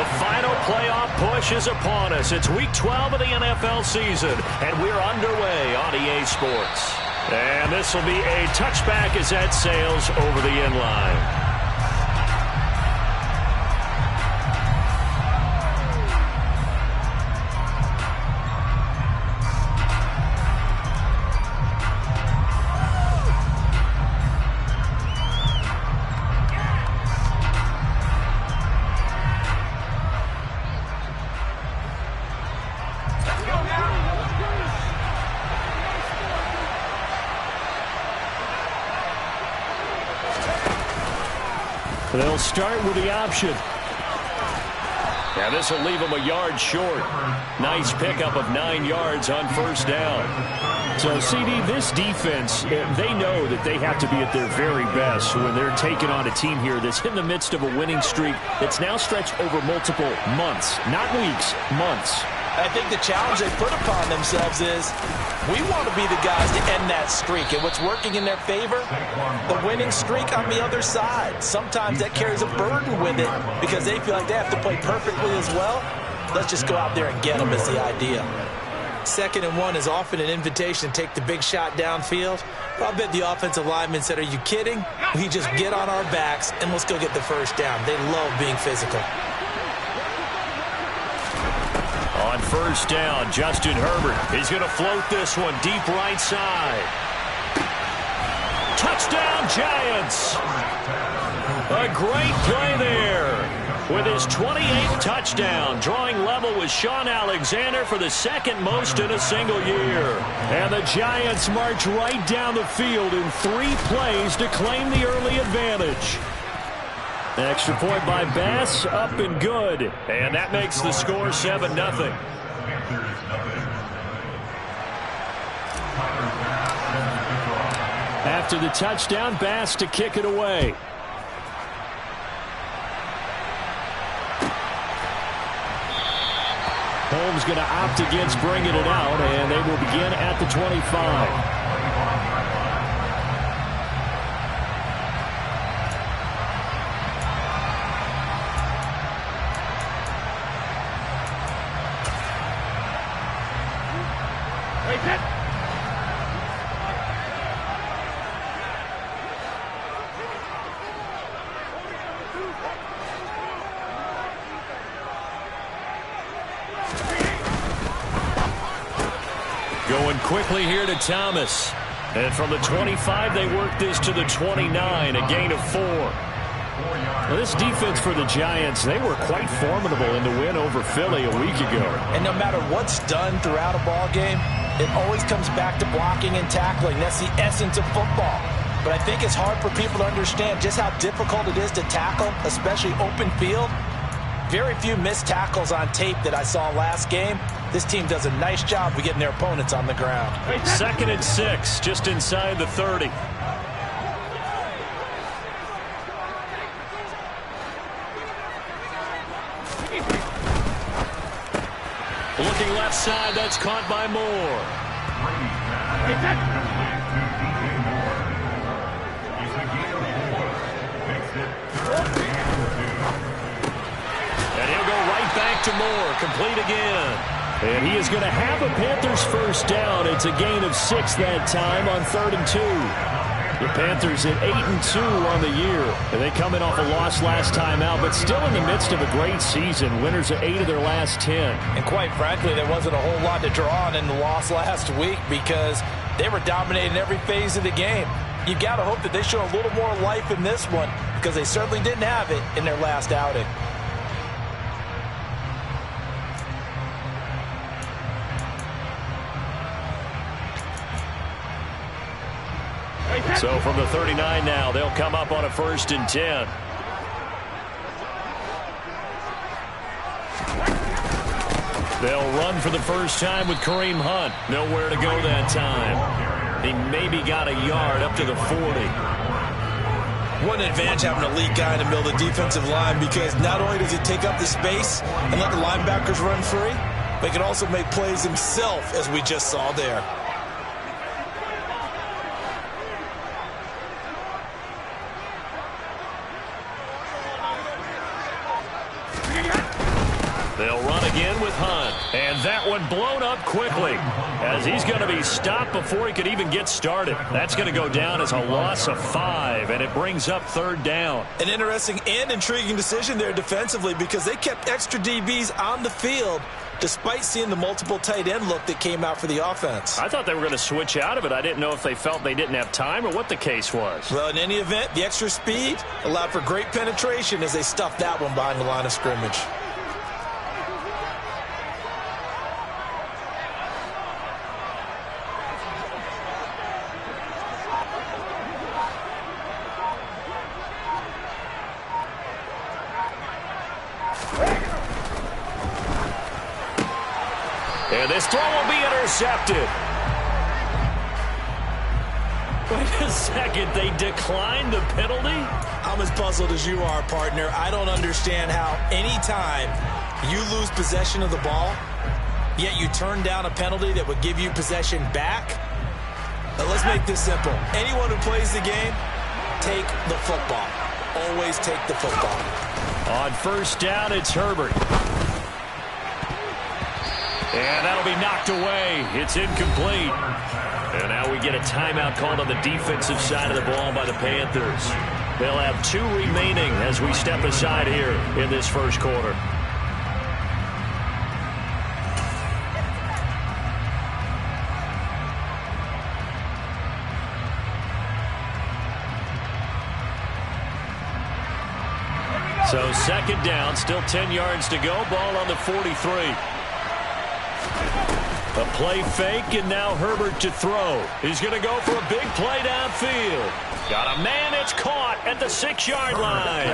The final playoff push is upon us. It's Week 12 of the NFL season, and we're underway on EA Sports. And this will be a touchback as that sails over the end line. They'll start with the option. And this will leave them a yard short. Nice pickup of 9 yards on first down. So, CD, this defense, they know that they have to be at their very best when they're taking on a team here that's in the midst of a winning streak that's now stretched over multiple months, not weeks, months. I think the challenge they put upon themselves is we want to be the guys to end that streak. And what's working in their favor? The winning streak on the other side. Sometimes that carries a burden with it because they feel like they have to play perfectly as well. Let's just go out there and get them is the idea. 2nd and 1 is often an invitation to take the big shot downfield. But I bet the offensive linemen said, are you kidding? We just get on our backs and let's go get the first down. They love being physical. On first down, Justin Herbert. He's going to float this one deep right side. Touchdown, Giants! A great play there. With his 28th touchdown, drawing level with Shaun Alexander for the 2nd most in a single year. And the Giants march right down the field in 3 plays to claim the early advantage. An extra point by Bass, up and good. And that makes the score 7-0. After the touchdown, Bass to kick it away. Holmes going to opt against bringing it out, and they will begin at the 25. Going quickly here to Thomas. And from the 25, they work this to the 29, a gain of 4. Now, this defense for the Giants, they were quite formidable in the win over Philly a week ago. And no matter what's done throughout a ball game, it always comes back to blocking and tackling. That's the essence of football. But I think it's hard for people to understand just how difficult it is to tackle, especially open field. Very few missed tackles on tape that I saw last game. This team does a nice job of getting their opponents on the ground. 2nd and 6, just inside the 30. Looking left side, that's caught by Moore. And he'll go right back to Moore, complete again. And he is going to have a Panthers first down. It's a gain of 6 that time on 3rd and 2. The Panthers at 8-2 on the year. And they come in off a loss last time out, but still in the midst of a great season. Winners of 8 of their last 10. And quite frankly, there wasn't a whole lot to draw on in the loss last week because they were dominating every phase of the game. You got to hope that they show a little more life in this one because they certainly didn't have it in their last outing. So from the 39 now, they'll come up on a 1st and 10. They'll run for the first time with Kareem Hunt. Nowhere to go that time. He maybe got a yard up to the 40. What an advantage having an elite guy in the middle of the defensive line because not only does he take up the space and let the linebackers run free, but he can also make plays himself, as we just saw there. They'll run again with Hunt. And that one blown up quickly as he's going to be stopped before he could even get started. That's going to go down as a loss of 5, and it brings up 3rd down. An interesting and intriguing decision there defensively because they kept extra DBs on the field despite seeing the multiple tight end look that came out for the offense. I thought they were going to switch out of it. I didn't know if they felt they didn't have time or what the case was. Well, in any event, the extra speed allowed for great penetration as they stuffed that one behind the line of scrimmage. And this throw will be intercepted. Wait a second, they declined the penalty? I'm as puzzled as you are, partner. I don't understand how any time you lose possession of the ball, yet you turn down a penalty that would give you possession back. But let's make this simple. Anyone who plays the game, take the football. Always take the football. On 1st down, it's Herbert. And that'll be knocked away. It's incomplete. And now we get a timeout called on the defensive side of the ball by the Panthers. They'll have 2 remaining as we step aside here in this 1st quarter. So 2nd down, still 10 yards to go. Ball on the 43. A play fake, and now Herbert to throw. He's going to go for a big play downfield. Got a man, it's caught at the 6-yard line.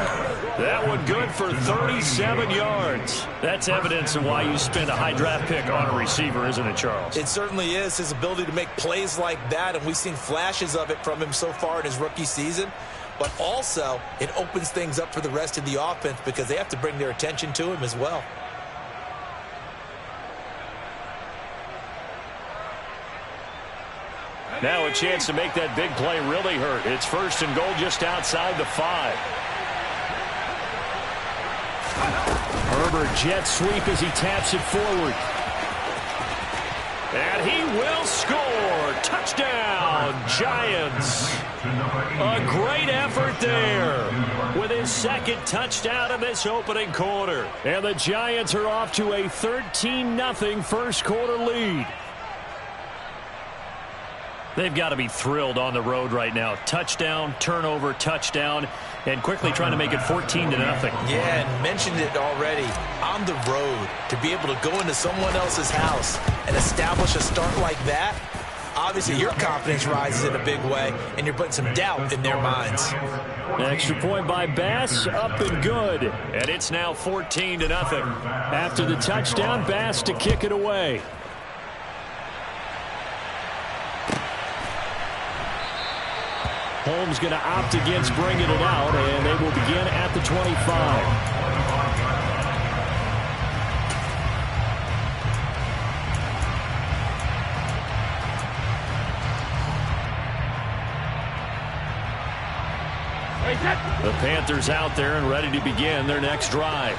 That one good for 37 yards. That's evidence of why you spend a high draft pick on a receiver, isn't it, Charles? It certainly is. His ability to make plays like that, and we've seen flashes of it from him so far in his rookie season. But also, it opens things up for the rest of the offense because they have to bring their attention to him as well. Now a chance to make that big play really hurt. It's 1st and goal just outside the 5. Herbert jet sweep as he taps it forward. And he will score. Touchdown, Giants. A great effort there with his 2nd touchdown in this opening quarter. And the Giants are off to a 13-0 1st quarter lead. They've got to be thrilled on the road right now. Touchdown, turnover, touchdown, and quickly trying to make it 14-0. Yeah, and mentioned it already. On the road, to be able to go into someone else's house and establish a start like that, obviously your confidence rises in a big way, and you're putting some doubt in their minds. Extra point by Bass, up and good. And it's now 14-0. After the touchdown, Bass to kick it away. Holmes going to opt against bringing it out, and they will begin at the 25. The Panthers out there and ready to begin their next drive.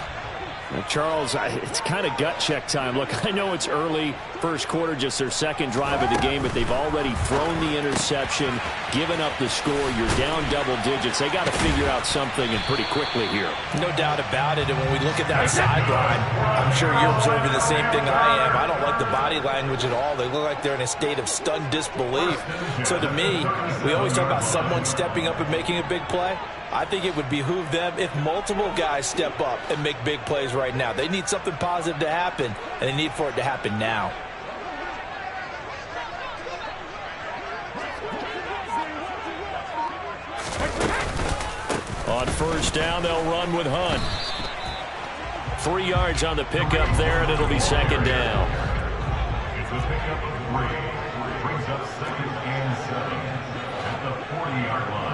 Now, Charles, it's kind of gut check time. Look, I know it's early, 1st quarter, just their 2nd drive of the game, but they've already thrown the interception, given up the score. You're down double digits. They got to figure out something, and pretty quickly here. No doubt about it. And when we look at that sideline, I'm sure you're observing the same thing I am. I don't like the body language at all. They look like they're in a state of stunned disbelief. So to me, we always talk about someone stepping up and making a big play. I think it would behoove them if multiple guys step up and make big plays right now. They need something positive to happen, and they need for it to happen now. On 1st down, they'll run with Hunt. 3 yards on the pickup there, and it'll be 2nd down. It's a pickup of 3, brings up 2nd and 7 at the 40-yard line.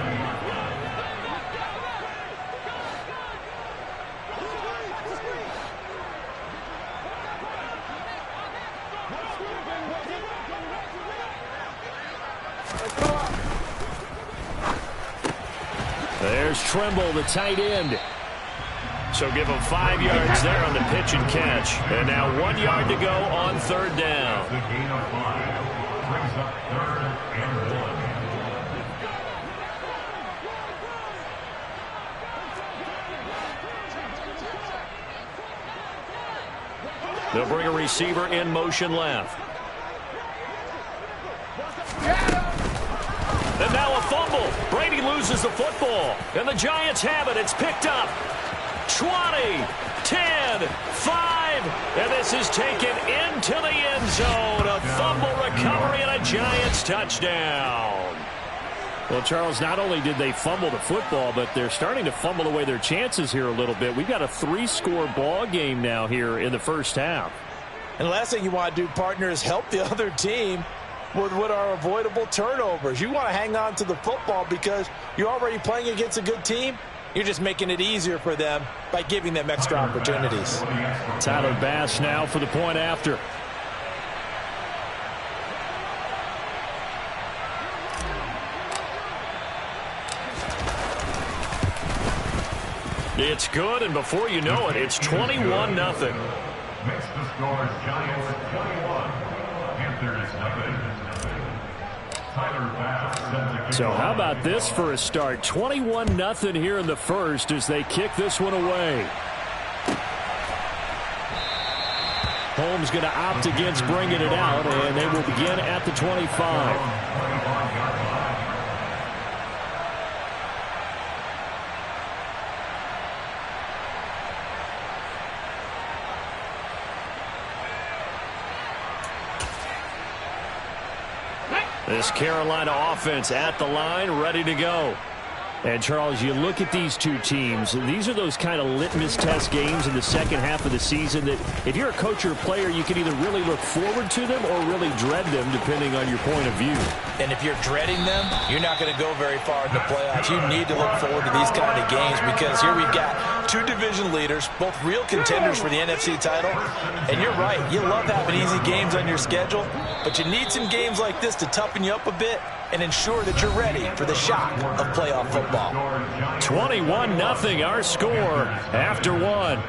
There's Trimble, the tight end. So give them 5 yards there on the pitch and catch. And now 1 yard to go on third down. The gain of 5 brings up 3rd and 1. They'll bring a receiver in motion left. And now a fumble. Brady loses the football. And the Giants have it. It's picked up. 20, 10, 5. And this is taken into the end zone. A fumble recovery and a Giants touchdown. Well, Charles, not only did they fumble the football, but they're starting to fumble away their chances here a little bit. We've got a 3-score ball game now here in the first half. And the last thing you want to do, partner, is help the other team with what are avoidable turnovers. You want to hang on to the football because you're already playing against a good team. You're just making it easier for them by giving them extra opportunities. Tyler Bass now for the point after. It's good, and before you know it, it's 21-0. Makes the score Giants 21, Panthers 0. Tyler Bass sends a kick. So how about this for a start? 21-0 here in the first as they kick this one away. Holmes going to opt against bringing it out, and they will begin at the 25. This Carolina offense at the line, ready to go. And, Charles, you look at these two teams, these are those kind of litmus test games in the second half of the season that if you're a coach or a player, you can either really look forward to them or really dread them, depending on your point of view. And if you're dreading them, you're not going to go very far in the playoffs. You need to look forward to these kind of games because here we've got two division leaders, both real contenders for the NFC title. And you're right, you love having easy games on your schedule, but you need some games like this to toughen you up a bit and ensure that you're ready for the shock of playoff football. 21-0 our score after one.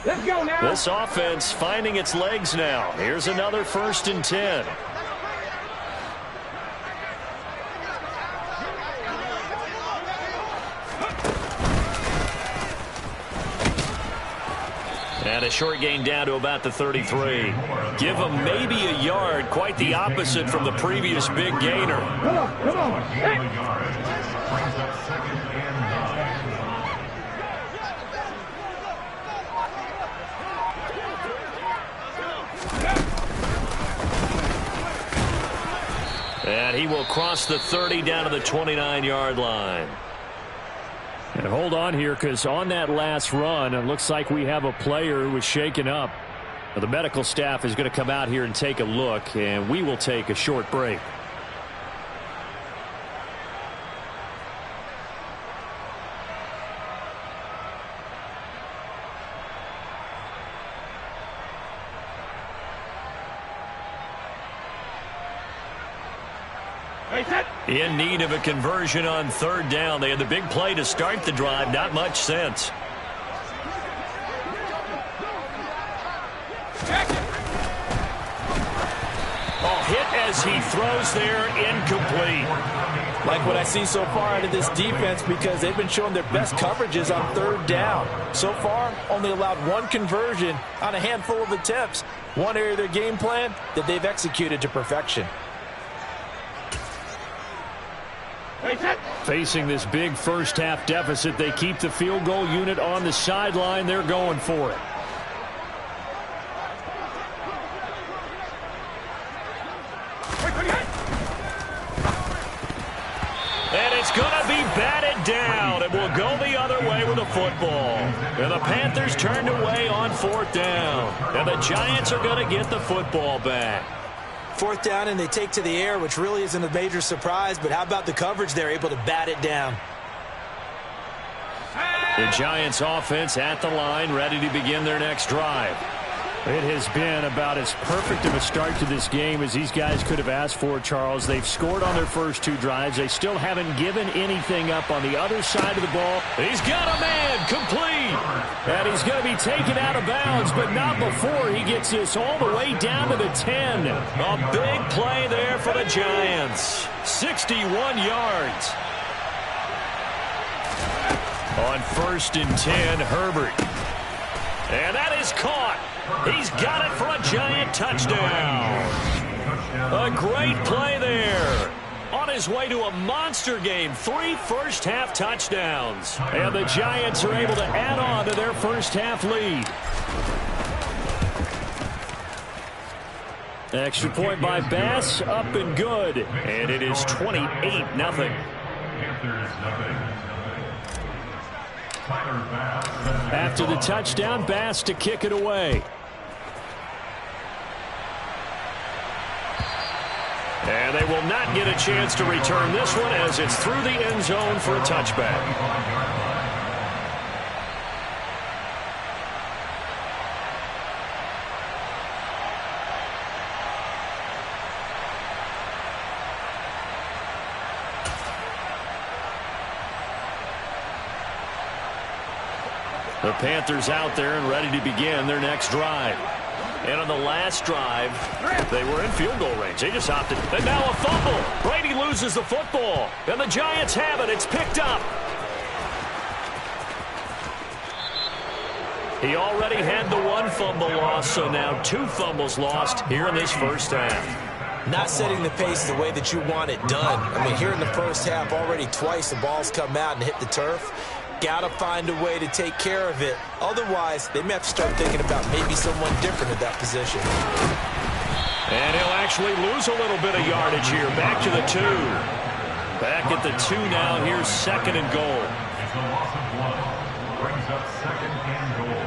Let's go now. This offense finding its legs now. Here's another 1st and 10. And a short gain down to about the 33. Give them maybe a yard, quite the opposite from the previous big gainer. Come on, come on. Hey. Brings up 2nd and 9. And he will cross the 30 down to the 29-yard line. And hold on here, because on that last run, it looks like we have a player who was shaken up. Now, the medical staff is going to come out here and take a look, and we will take a short break. In need of a conversion on 3rd down. They had the big play to start the drive. Not much sense. Oh, hit as he throws there, incomplete. Like what I see so far out of this defense because they've been showing their best coverages on 3rd down. So far, only allowed one conversion on a handful of attempts. One area of their game plan that they've executed to perfection. Facing this big first half deficit, they keep the field goal unit on the sideline. They're going for it. And it's going to be batted down. It will go the other way with the football. And the Panthers turned away on 4th down. And the Giants are going to get the football back. 4th down, and they take to the air, which really isn't a major surprise, but how about the coverage? They're able to bat it down. The Giants offense at the line, ready to begin their next drive. It has been about as perfect of a start to this game as these guys could have asked for, Charles. They've scored on their first 2 drives. They still haven't given anything up on the other side of the ball. He's got a man complete. And he's going to be taken out of bounds, but not before he gets this all the way down to the 10. A big play there for the Giants. 61 yards. On 1st and 10, Herbert. And that is caught. He's got it for a Giant touchdown. A great play there. On his way to a monster game, 3 first-half touchdowns. And the Giants are able to add on to their first-half lead. Extra point by Bass, up and good. And it is 28-0. After the touchdown, Bass to kick it away. And they will not get a chance to return this one as it's through the end zone for a touchback. The Panthers out there and ready to begin their next drive. And on the last drive, they were in field goal range. They just opted. And now a fumble. Brady loses the football. And the Giants have it. It's picked up. He already had the 1 fumble loss, so now 2 fumbles lost here in this first half. Not setting the pace the way that you want it done. I mean, here in the first half, already twice the ball's come out and hit the turf. Got to find a way to take care of it. Otherwise, they may have to start thinking about maybe someone different at that position. And he'll actually lose a little bit of yardage here. Back to the 2. Back at the 2 now. Here's 2nd and goal. It's a loss of 1. Brings up 2nd and goal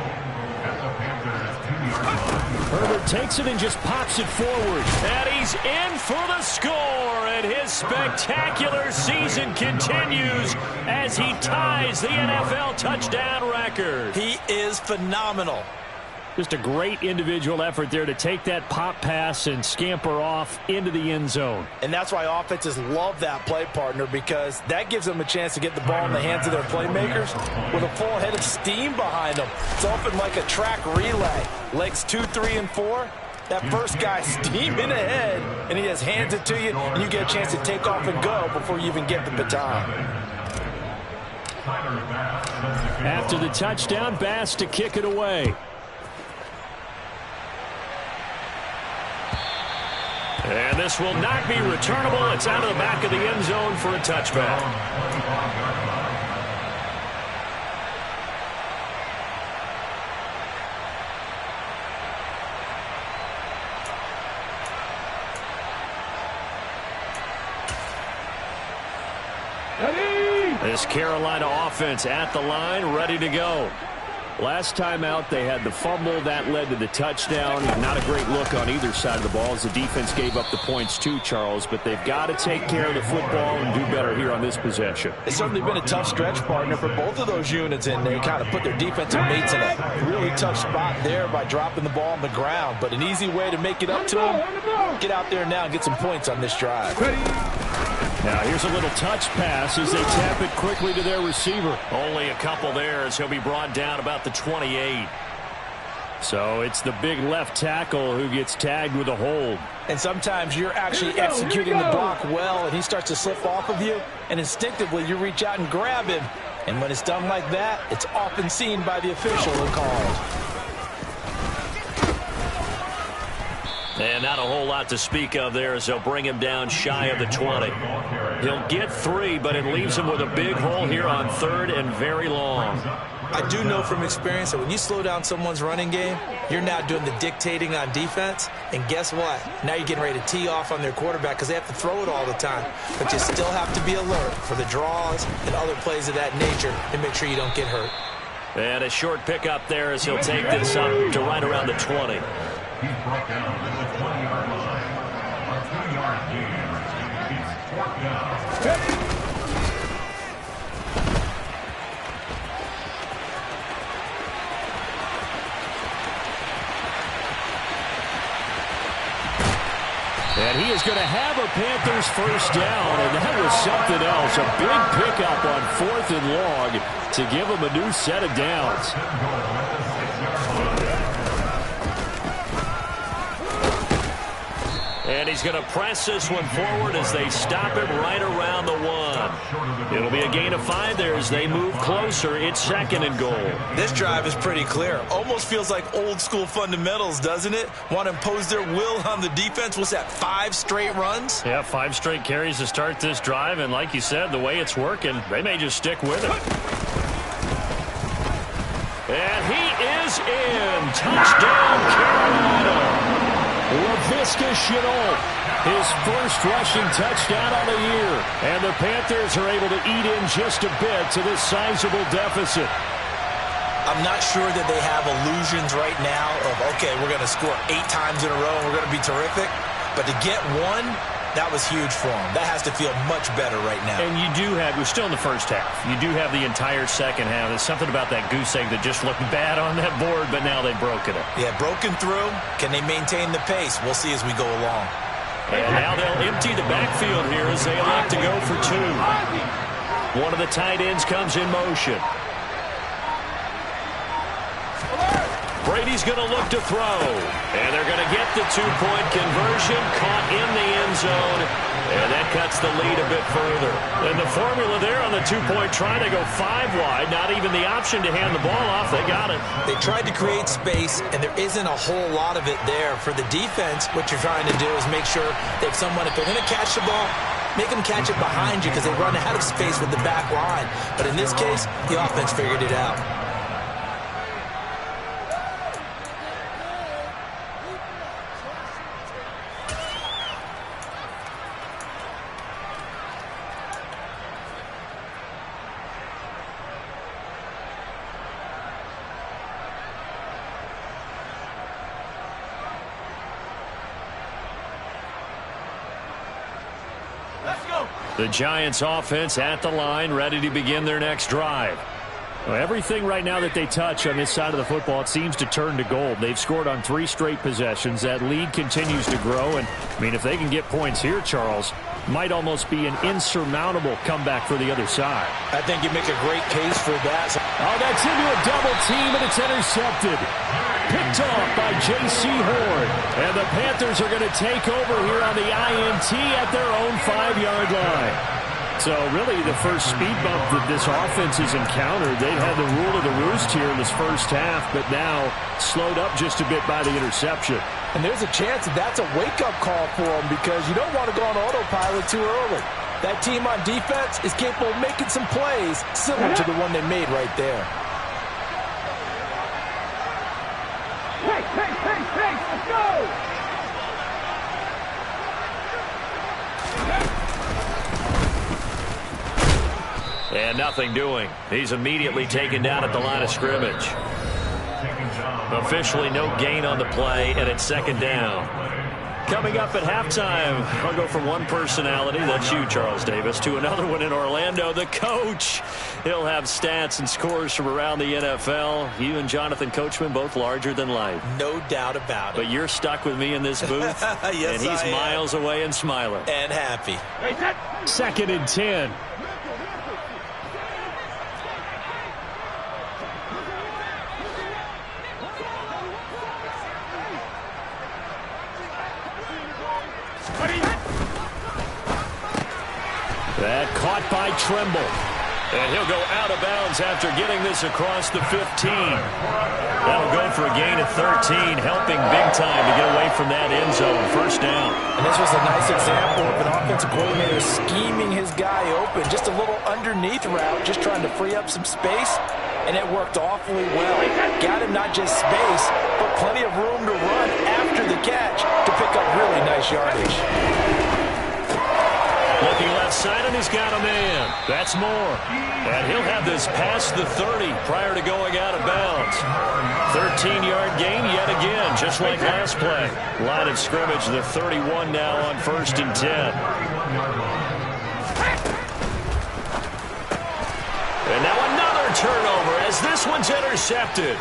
at the Panthers' 2-yard line. Herbert takes it and just pops it forward. And he's in for the score. And his spectacular season continues as he ties the NFL touchdown record. He is phenomenal. Just a great individual effort there to take that pop pass and scamper off into the end zone. And that's why offenses love that play partner, because that gives them a chance to get the ball in the hands of their playmakers with a full head of steam behind them. It's often like a track relay. Legs 2, 3, and 4. That first guy steaming ahead, and he just hands it to you, and you get a chance to take off and go before you even get the baton. After the touchdown, Bass to kick it away. And this will not be returnable. It's out of the back of the end zone for a touchback. This Carolina offense at the line, ready to go. Last time out, they had the fumble. That led to the touchdown. Not a great look on either side of the ball as the defense gave up the points too, Charles. But they've got to take care of the football and do better here on this possession. It's certainly been a tough stretch, partner, for both of those units, and they kind of put their defensive mates in a really tough spot there by dropping the ball on the ground. But an easy way to make it up to them, get out there now and get some points on this drive. Now here's a little touch pass as they tap it quickly to their receiver. Only a couple there as he'll be brought down about the 28. So it's the big left tackle who gets tagged with a hold. And sometimes you're actually executing the block well, and he starts to slip off of you, and instinctively you reach out and grab him. And when it's done like that, it's often seen by the official and called. And not a whole lot to speak of there as they'll bring him down shy of the 20. He'll get 3, but it leaves him with a big hole here on 3rd and very long. I do know from experience that when you slow down someone's running game, you're now doing the dictating on defense. And guess what? Now you're getting ready to tee off on their quarterback because they have to throw it all the time. But you still have to be alert for the draws and other plays of that nature to make sure you don't get hurt. And a short pickup there as he'll take this up to right around the 20. He's brought down at the 20-yard line. A 2-yard gain. It's 4th down. going to have a Panthers first down, and that was something else. A big pickup on 4th and long to give them a new set of downs. And he's going to press this one forward as they stop him right around the 1. It'll be a gain of 5 there as they move closer. It's 2nd and goal. This drive is pretty clear. Almost feels like old school fundamentals, doesn't it? Want to impose their will on the defense. What's that, 5 straight runs? Yeah, 5 straight carries to start this drive. And like you said, the way it's working, they may just stick with it. And he is in. Touchdown, Carolina. Laviska Shenault, his first rushing touchdown on the year. And the Panthers are able to eat in just a bit to this sizable deficit. I'm not sure that they have illusions right now of, okay, we're going to score 8 times in a row and we're going to be terrific. But to get one, that was huge for them. That has to feel much better right now. And you do have, we're still in the first half. You do have the entire second half. There's something about that goose egg that just looked bad on that board, but now they've broken it. Yeah, broken through. Can they maintain the pace? We'll see as we go along. And now they'll empty the backfield here as they elect to go for 2. One of the tight ends comes in motion. Brady's going to look to throw. And they're going to get the 2-point conversion, caught in the end zone. And that cuts the lead a bit further. And the formula there on the 2-point try to go 5 wide. Not even the option to hand the ball off. They got it. They tried to create space, and there isn't a whole lot of it there. For the defense, what you're trying to do is make sure that someone, if they're going to catch the ball, make them catch it behind you because they run out of space with the back line. But in this case, the offense figured it out. The Giants offense at the line, ready to begin their next drive. Well, everything right now that they touch on this side of the football, it seems to turn to gold. They've scored on 3 straight possessions. That lead continues to grow. And, I mean, if they can get points here, Charles, might almost be an insurmountable comeback for the other side. I think you make a great case for that. Oh, that's into a double team, and it's intercepted. Picked off by J.C. Horn. And the Panthers are going to take over here on the INT at their own 5-yard line. So really the first speed bump that this offense has encountered, they've had the rule of the roost here in this first half, but now slowed up just a bit by the interception. And there's a chance that that's a wake-up call for them because you don't want to go on autopilot too early. That team on defense is capable of making some plays similar to the one they made right there. Hey, let's go! And nothing doing. He's immediately taken down at the line of scrimmage. Officially no gain on the play, and it's 2nd down. Coming up at halftime, I'll go from one personality, that's you, Charles Davis, to another one in Orlando, the coach. He'll have stats and scores from around the NFL. You and Jonathan Coachman, both larger than life. No doubt about it. But you're stuck with me in this booth, yes, and he's miles away and smiling. And happy. 2nd and 10. That caught by Tremble. And he'll go out of bounds after getting this across the 15. That'll go for a gain of 13, helping big time to get away from that end zone. First down. And this was a nice example of an offensive coordinator scheming his guy open. Just a little underneath route, just trying to free up some space. And it worked awfully well. Got him not just space, but plenty of room to run after the catch to pick up really nice yardage. Looking left side, and he's got a man. That's Moore. And he'll have this past the 30 prior to going out of bounds. 13-yard gain yet again, just like last play. Line of scrimmage, the 31 now on 1st and 10. And now another turnover as this one's intercepted.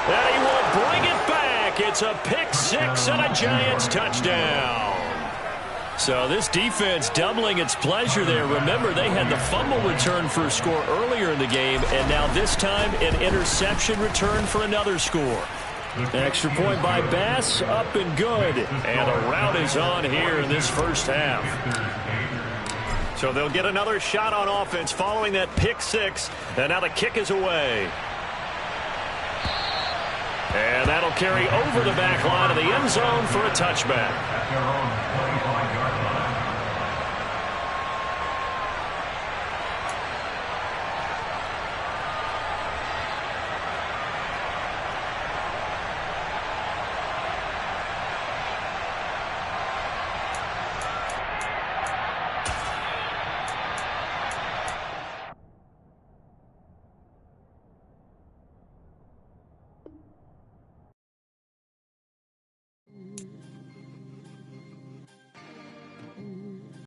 And he will bring it back. It's a pick 6 and a Giants touchdown. So this defense doubling its pleasure there. Remember, they had the fumble return for a score earlier in the game, and now this time an interception return for another score. Extra point by Bass, up and good. And a rout is on here in this first half. So they'll get another shot on offense following that pick six, and now the kick is away. And that'll carry over the back line of the end zone for a touchback.